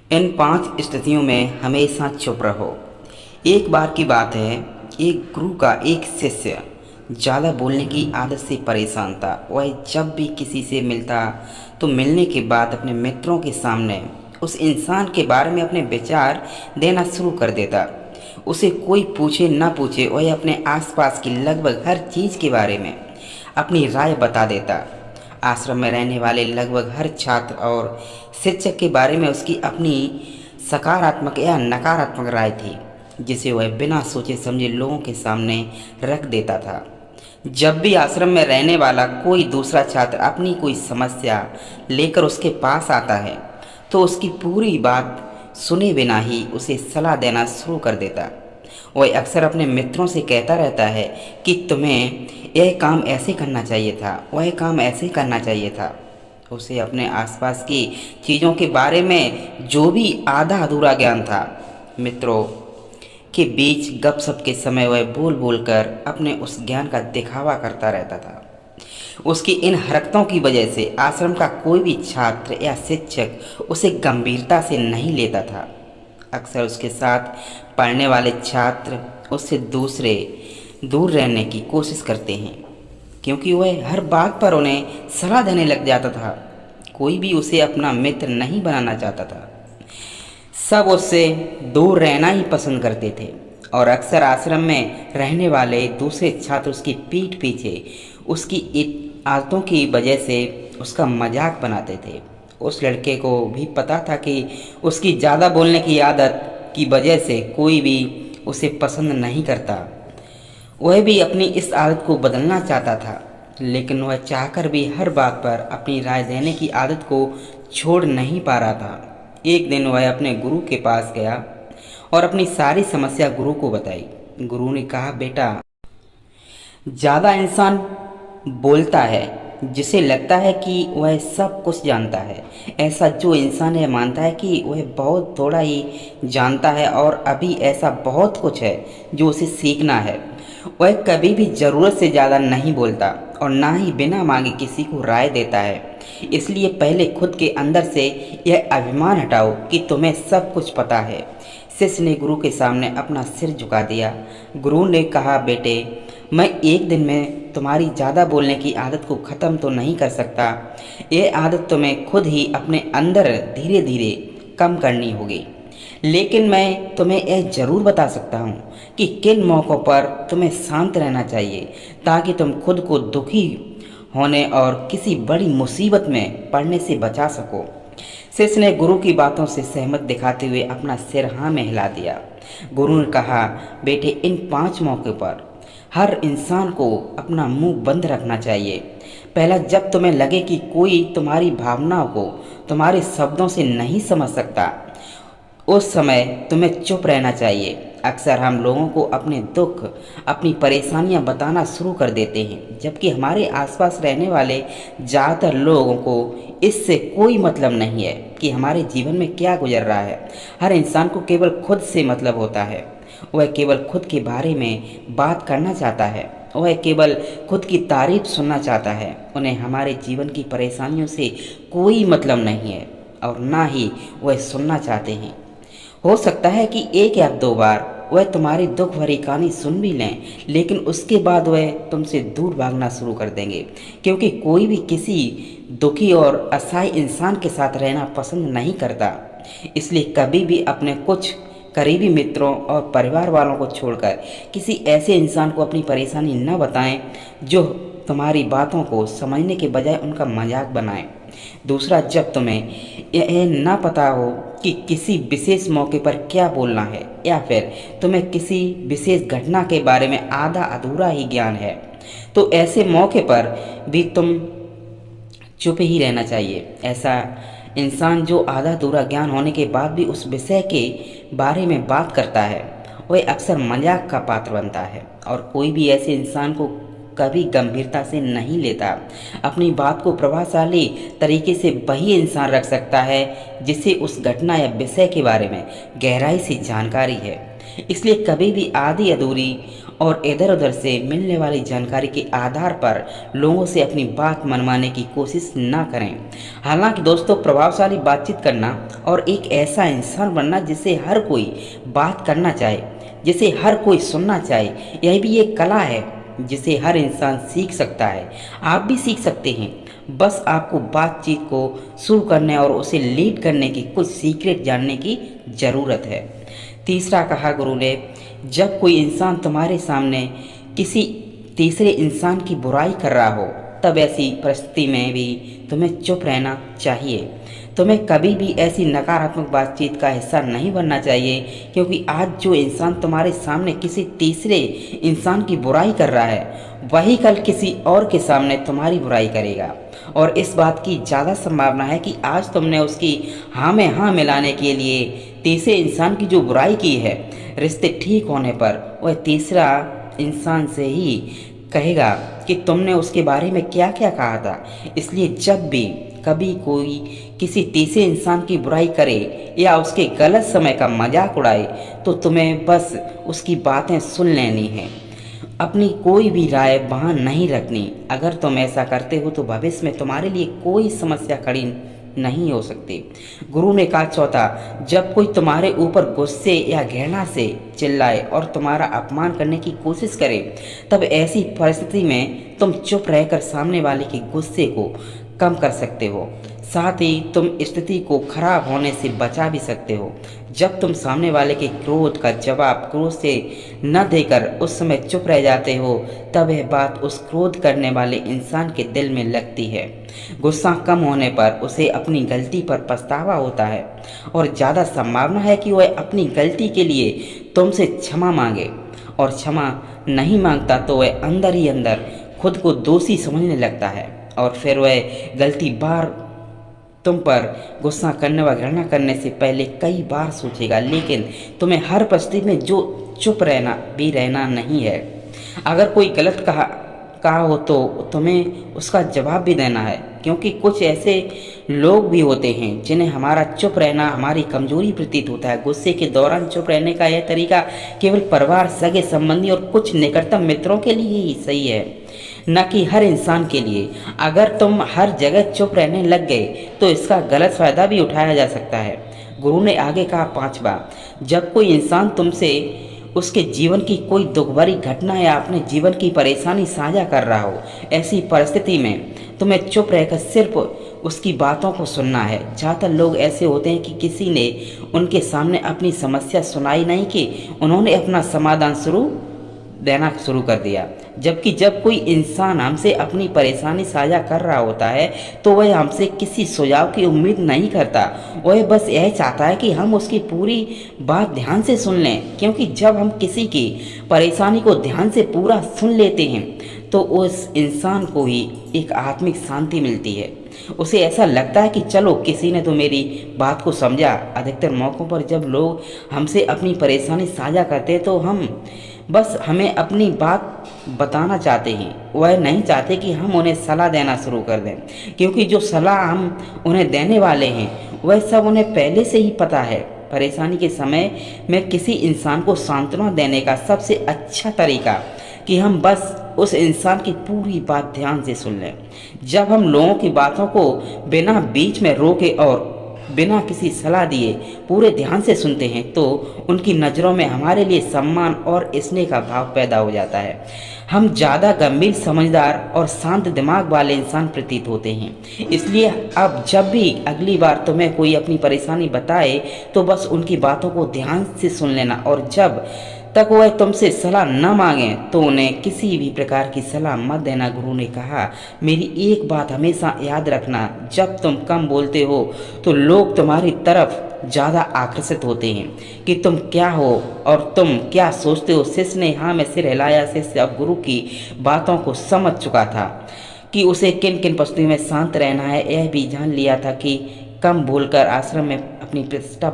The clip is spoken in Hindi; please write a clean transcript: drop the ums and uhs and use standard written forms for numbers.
इन 5 स्थितियों में हमेशा चुप रहो। एक बार की बात है, एक गुरु का एक शिष्य ज़्यादा बोलने की आदत से परेशान था। वह जब भी किसी से मिलता तो मिलने के बाद अपने मित्रों के सामने उस इंसान के बारे में अपने विचार देना शुरू कर देता। उसे कोई पूछे ना पूछे वह अपने आसपास की लगभग हर चीज़ के बारे में अपनी राय बता देता। आश्रम में रहने वाले लगभग हर छात्र और शिक्षक के बारे में उसकी अपनी सकारात्मक या नकारात्मक राय थी, जिसे वह बिना सोचे समझे लोगों के सामने रख देता था। जब भी आश्रम में रहने वाला कोई दूसरा छात्र अपनी कोई समस्या लेकर उसके पास आता है तो उसकी पूरी बात सुने बिना ही उसे सलाह देना शुरू कर देता। वह अक्सर अपने मित्रों से कहता रहता है कि तुम्हें यह काम ऐसे करना चाहिए था, वह काम ऐसे करना चाहिए था। उसे अपने आसपास की चीज़ों के बारे में जो भी आधा अधूरा ज्ञान था, मित्रों के बीच गपशप के समय वह बोल बोल कर अपने उस ज्ञान का दिखावा करता रहता था। उसकी इन हरकतों की वजह से आश्रम का कोई भी छात्र या शिक्षक उसे गंभीरता से नहीं लेता था। अक्सर उसके साथ पढ़ने वाले छात्र उससे दूर रहने की कोशिश करते हैं, क्योंकि वह हर बात पर उन्हें सलाह देने लग जाता था। कोई भी उसे अपना मित्र नहीं बनाना चाहता था। सब उससे दूर रहना ही पसंद करते थे और अक्सर आश्रम में रहने वाले दूसरे छात्र उसकी पीठ पीछे उसकी आदतों की वजह से उसका मजाक बनाते थे। उस लड़के को भी पता था कि उसकी ज़्यादा बोलने की आदत की वजह से कोई भी उसे पसंद नहीं करता। वह भी अपनी इस आदत को बदलना चाहता था, लेकिन वह चाहकर भी हर बात पर अपनी राय देने की आदत को छोड़ नहीं पा रहा था। एक दिन वह अपने गुरु के पास गया और अपनी सारी समस्या गुरु को बताई। गुरु ने कहा, बेटा, ज़्यादा इंसान बोलता है जिसे लगता है कि वह सब कुछ जानता है। ऐसा जो इंसान यह मानता है कि वह बहुत थोड़ा ही जानता है और अभी ऐसा बहुत कुछ है जो उसे सीखना है। वह कभी भी ज़रूरत से ज़्यादा नहीं बोलता और ना ही बिना मांगे किसी को राय देता है। इसलिए पहले खुद के अंदर से यह अभिमान हटाओ कि तुम्हें सब कुछ पता है। शिष्य ने गुरु के सामने अपना सिर झुका दिया। गुरु ने कहा, बेटे, मैं एक दिन में तुम्हारी ज़्यादा बोलने की आदत को ख़त्म तो नहीं कर सकता। यह आदत तुम्हें खुद ही अपने अंदर धीरे धीरे कम करनी होगी। लेकिन मैं तुम्हें यह ज़रूर बता सकता हूँ कि किन मौक़ों पर तुम्हें शांत रहना चाहिए, ताकि तुम खुद को दुखी होने और किसी बड़ी मुसीबत में पड़ने से बचा सको। शिष्य ने गुरु की बातों से सहमत दिखाते हुए अपना सिर हाँ में हिला दिया। गुरु ने कहा, बेटे, इन 5 मौक़ों पर हर इंसान को अपना मुंह बंद रखना चाहिए। पहला, जब तुम्हें लगे कि कोई तुम्हारी भावनाओं को तुम्हारे शब्दों से नहीं समझ सकता, उस समय तुम्हें चुप रहना चाहिए। अक्सर हम लोगों को अपने दुख, अपनी परेशानियां बताना शुरू कर देते हैं, जबकि हमारे आसपास रहने वाले ज़्यादातर लोगों को इससे कोई मतलब नहीं है कि हमारे जीवन में क्या गुजर रहा है। हर इंसान को केवल खुद से मतलब होता है। वह केवल खुद के बारे में बात करना चाहता है। वह केवल खुद की तारीफ सुनना चाहता है। उन्हें हमारे जीवन की परेशानियों से कोई मतलब नहीं है और ना ही वह सुनना चाहते हैं। हो सकता है कि 1 या 2 बार वह तुम्हारी दुख भरी कहानी सुन भी लें, लेकिन उसके बाद वह तुमसे दूर भागना शुरू कर देंगे, क्योंकि कोई भी किसी दुखी और असहाय इंसान के साथ रहना पसंद नहीं करता। इसलिए कभी भी अपने कुछ करीबी मित्रों और परिवार वालों को छोड़कर किसी ऐसे इंसान को अपनी परेशानी न बताएं जो तुम्हारी बातों को समझने के बजाय उनका मजाक बनाए। दूसरा, जब तुम्हें यह ना पता हो कि किसी विशेष मौके पर क्या बोलना है या फिर तुम्हें किसी विशेष घटना के बारे में आधा अधूरा ही ज्ञान है, तो ऐसे मौके पर भी तुम चुप ही रहना चाहिए। ऐसा इंसान जो आधा अधूरा ज्ञान होने के बाद भी उस विषय के बारे में बात करता है, वह अक्सर मजाक का पात्र बनता है और कोई भी ऐसे इंसान को कभी गंभीरता से नहीं लेता। अपनी बात को प्रभावशाली तरीके से वही इंसान रख सकता है जिसे उस घटना या विषय के बारे में गहराई से जानकारी है। इसलिए कभी भी आधी अधूरी और इधर उधर से मिलने वाली जानकारी के आधार पर लोगों से अपनी बात मनवाने की कोशिश ना करें। हालांकि दोस्तों, प्रभावशाली बातचीत करना और एक ऐसा इंसान बनना जिसे हर कोई बात करना चाहे, जिसे हर कोई सुनना चाहे, यह भी एक कला है जिसे हर इंसान सीख सकता है। आप भी सीख सकते हैं। बस आपको बातचीत को शुरू करने और उसे लीड करने की कुछ सीक्रेट जानने की ज़रूरत है। तीसरा कहा गुरु ने, जब कोई इंसान तुम्हारे सामने किसी तीसरे इंसान की बुराई कर रहा हो, तब ऐसी परिस्थिति में भी तुम्हें चुप रहना चाहिए। तुम्हें कभी भी ऐसी नकारात्मक बातचीत का हिस्सा नहीं बनना चाहिए, क्योंकि आज जो इंसान तुम्हारे सामने किसी तीसरे इंसान की बुराई कर रहा है, वही कल किसी और के सामने तुम्हारी बुराई करेगा। और इस बात की ज़्यादा संभावना है कि आज तुमने उसकी हाँ में हाँ मिलाने के लिए तीसरे इंसान की जो बुराई की है, रिश्ते ठीक होने पर वह तीसरा इंसान से ही कहेगा कि तुमने उसके बारे में क्या क्या कहा था। इसलिए जब भी कभी कोई किसी तीसरे इंसान की बुराई करे या उसके गलत समय का मजाक उड़ाए, तो तुम्हें बस उसकी बातें सुन लेनी है, अपनी कोई भी राय वहाँ नहीं रखनी। अगर तुम ऐसा करते हो तो भविष्य में तुम्हारे लिए कोई समस्या खड़ी नहीं हो सकती। गुरु ने कहा चौथा, जब कोई तुम्हारे ऊपर गुस्से या घृणा से चिल्लाए और तुम्हारा अपमान करने की कोशिश करे, तब ऐसी परिस्थिति में तुम चुप रहकर सामने वाले के गुस्से को कम कर सकते हो, साथ ही तुम स्थिति को खराब होने से बचा भी सकते हो। जब तुम सामने वाले के क्रोध का जवाब क्रोध से न देकर उस समय चुप रह जाते हो, तब यह बात उस क्रोध करने वाले इंसान के दिल में लगती है। गुस्सा कम होने पर उसे अपनी गलती पर पछतावा होता है और ज़्यादा संभावना है कि वह अपनी गलती के लिए तुमसे क्षमा मांगे, और क्षमा नहीं मांगता तो वह अंदर ही अंदर खुद को दोषी समझने लगता है और फिर वह गलती बार तुम पर गुस्सा करने व घृणा करने से पहले कई बार सोचेगा। लेकिन तुम्हें हर परिस्थिति में जो चुप रहना नहीं है। अगर कोई गलत कहा हो तो तुम्हें उसका जवाब भी देना है, क्योंकि कुछ ऐसे लोग भी होते हैं जिन्हें हमारा चुप रहना हमारी कमजोरी प्रतीत होता है। गुस्से के दौरान चुप रहने का यह तरीका केवल परिवार, सगे संबंधी और कुछ निकटतम मित्रों के लिए ही सही है, न कि हर इंसान के लिए। अगर तुम हर जगह चुप रहने लग गए तो इसका गलत फायदा भी उठाया जा सकता है। गुरु ने आगे कहा पांचवा, जब कोई इंसान तुमसे उसके जीवन की कोई दुख भरी घटना या अपने जीवन की परेशानी साझा कर रहा हो, ऐसी परिस्थिति में तुम्हें चुप रहकर सिर्फ उसकी बातों को सुनना है। ज़्यादातर लोग ऐसे होते हैं कि किसी ने उनके सामने अपनी समस्या सुनाई नहीं कि उन्होंने अपना समाधान देना शुरू कर दिया। जबकि जब कोई इंसान हमसे अपनी परेशानी साझा कर रहा होता है तो वह हमसे किसी सुझाव की उम्मीद नहीं करता, वह बस यह चाहता है कि हम उसकी पूरी बात ध्यान से सुन लें। क्योंकि जब हम किसी की परेशानी को ध्यान से पूरा सुन लेते हैं तो उस इंसान को ही एक आत्मिक शांति मिलती है। उसे ऐसा लगता है कि चलो किसी ने तो मेरी बात को समझा। अधिकतर मौक़ों पर जब लोग हमसे अपनी परेशानी साझा करते हैं तो हम बस हमें अपनी बात बताना चाहते हैं, वह नहीं चाहते कि हम उन्हें सलाह देना शुरू कर दें, क्योंकि जो सलाह हम उन्हें देने वाले हैं वह सब उन्हें पहले से ही पता है। परेशानी के समय में किसी इंसान को सांत्वना देने का सबसे अच्छा तरीका कि हम बस उस इंसान की पूरी बात ध्यान से सुन लें। जब हम लोगों की बातों को बिना बीच में रोके और बिना किसी सलाह दिए पूरे ध्यान से सुनते हैं तो उनकी नज़रों में हमारे लिए सम्मान और स्नेह का भाव पैदा हो जाता है। हम ज़्यादा गंभीर, समझदार और शांत दिमाग वाले इंसान प्रतीत होते हैं। इसलिए अब जब भी अगली बार तुम्हें कोई अपनी परेशानी बताए तो बस उनकी बातों को ध्यान से सुन लेना, और जब तक वह तुमसे सलाह न मांगे तो उन्हें किसी भी प्रकार की सलाह मत देना। गुरु ने कहा, मेरी एक बात हमेशा याद रखना, जब तुम कम बोलते हो तो लोग तुम्हारी तरफ ज़्यादा आकर्षित होते हैं कि तुम क्या हो और तुम क्या सोचते हो। शिष्य ने हाँ में सिर हिलाया। शिष्य अब गुरु की बातों को समझ चुका था कि उसे किन किन परिस्थितियों में शांत रहना है। यह भी जान लिया था कि कम बोलकर आश्रम में अपनी प्रतिष्ठा